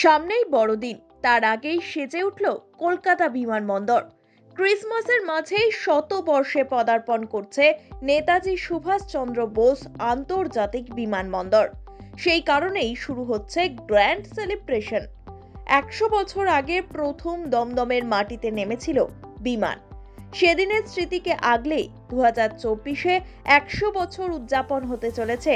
সামনেই বড়দিন, তার আগেই সেজে উঠল কলকাতা বিমানবন্দর। ক্রিসমাসের মাঝেই শতবর্ষে পদার্পণ করছে নেতাজি সুভাষচন্দ্র বোস আন্তর্জাতিক বিমানবন্দর। সেই কারণেই শুরু হচ্ছে গ্র্যান্ড সেলিব্রেশন। 100 বছর আগে প্রথম দমদমের মাটিতে নেমেছিল বিমান। সেদিনের স্মৃতিকে আগলেই 2024-এ 100 বছর উদযাপন হতে চলেছে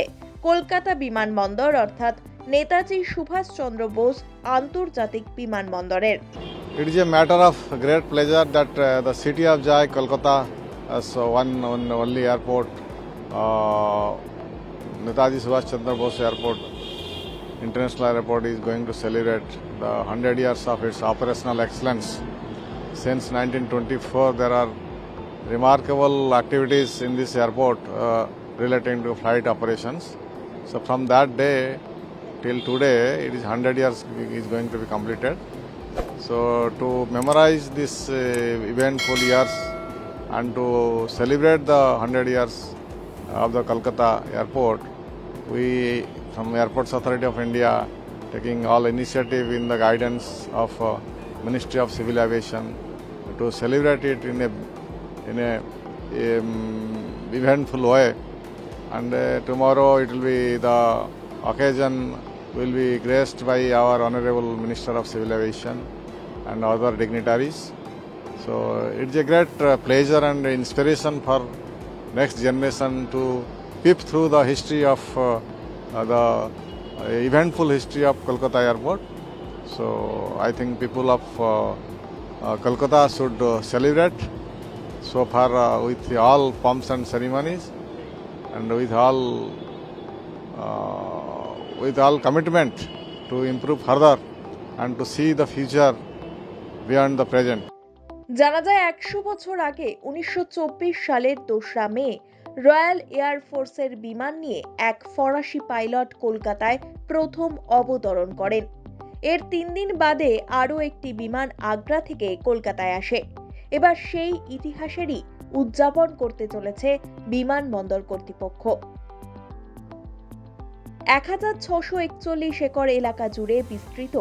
কলকাতা বিমানবন্দর অর্থাৎ নেতাজি সুভাষচন্দ্র বোস আন্তর্জাতিক বিমানবন্দরের। It is a matter of great pleasure that the city of Joy, Kolkata, as one only airport, Netaji Subhash Chandra Bose Airport, International Airport, is going to celebrate the 100 years of its operational excellence. Since 1924, there are remarkable activities in this airport relating to flight operations. So from that day till today, it is 100 years is going to be completed. So to memorize this eventful years and to celebrate the 100 years of the Kolkata airport, we from Airports Authority of India taking all initiative in the guidance of Ministry of Civil Aviation to celebrate it in a eventful way. And tomorrow it will be the occasion will be graced by our Honorable Minister of Civil Aviation and other dignitaries. So it's a great pleasure and inspiration for next generation to peep through the history of the eventful history of Kolkata Airport. So I think people of Kolkata should celebrate so far with all pomps and ceremonies and with all commitment to improve further and to see the future beyond the present. জানা যায় 100 বছর আগে 1924 সালের 2রা মে royal air ফোর্সের বিমান নিয়ে এক ফরাসি পাইলট কলকাতায় প্রথম অবতরণ করেন। এর 3 দিন বাদে আরও একটি বিমান আগ্রা থেকে কলকাতায় আসে। এবার সেই ইতিহাসেরই উদযাপন করতে চলেছে বিমানবন্দর কর্তৃপক্ষ। 1641 একর এলাকা জুড়ে বিস্তৃত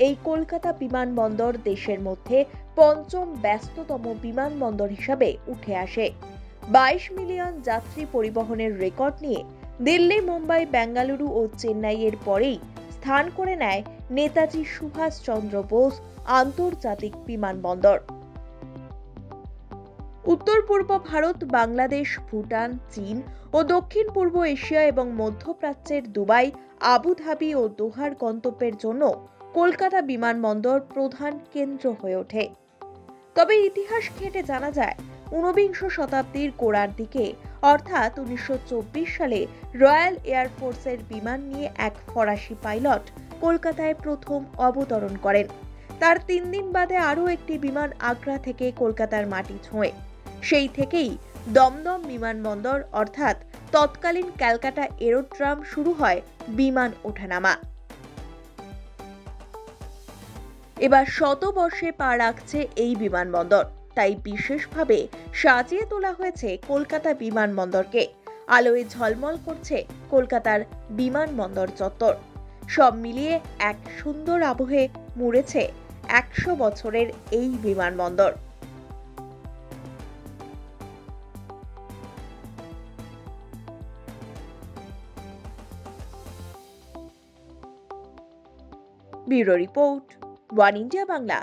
এই কলকাতা বিমানবন্দর দেশের মধ্যে পঞ্চম ব্যস্ততম বিমানবন্দর হিসাবে উঠে আসে। 22 মিলিয়ন যাত্রী পরিবহনের রেকর্ড নিয়ে দিল্লি, মুম্বাই, বেঙ্গালুরু ও চেন্নাইয়ের পরেই স্থান করে নেয় নেতাজি সুভাষচন্দ্র বোস আন্তর্জাতিক বিমানবন্দর। উত্তর পূর্ব ভারত, বাংলাদেশ, ভুটান, চীন ও দক্ষিণ পূর্ব এশিয়া এবং মধ্যপ্রাচ্যের দুবাই, আবুধাবি ও দোহার গন্তব্যের জন্য কলকাতা বিমানবন্দর প্রধান কেন্দ্র হয়ে ওঠে। তবে ইতিহাস ঘেঁটে জানা যায় 19বিংশ শতাব্দীর গোড়ার দিকে অর্থাৎ 1924 সালে রয়্যাল এয়ার ফোর্সের বিমান নিয়ে এক ফরাসি পাইলট কলকাতায় প্রথম অবতরণ করেন। তার 3 দিন বাদে আরও একটি বিমান আগ্রা থেকে কলকাতার মাটি ছোঁয়। সেই থেকেই দমদম বিমানবন্দর অর্থাৎ তৎকালীন ক্যালকাটা এরোড্রোম শুরু হয় বিমান ওঠানামা। এবার শতবর্ষে পা রাখছে এই বিমানবন্দর, তাই বিশেষভাবে সাজিয়ে তোলা হয়েছে কলকাতা বিমানবন্দরকে। আলোয় ঝলমল করছে কলকাতার বিমানবন্দর চত্বর। সব মিলিয়ে এক সুন্দর আবহে মুড়েছে 100 বছরের এই বিমানবন্দর। Bureau report, one India Bangla.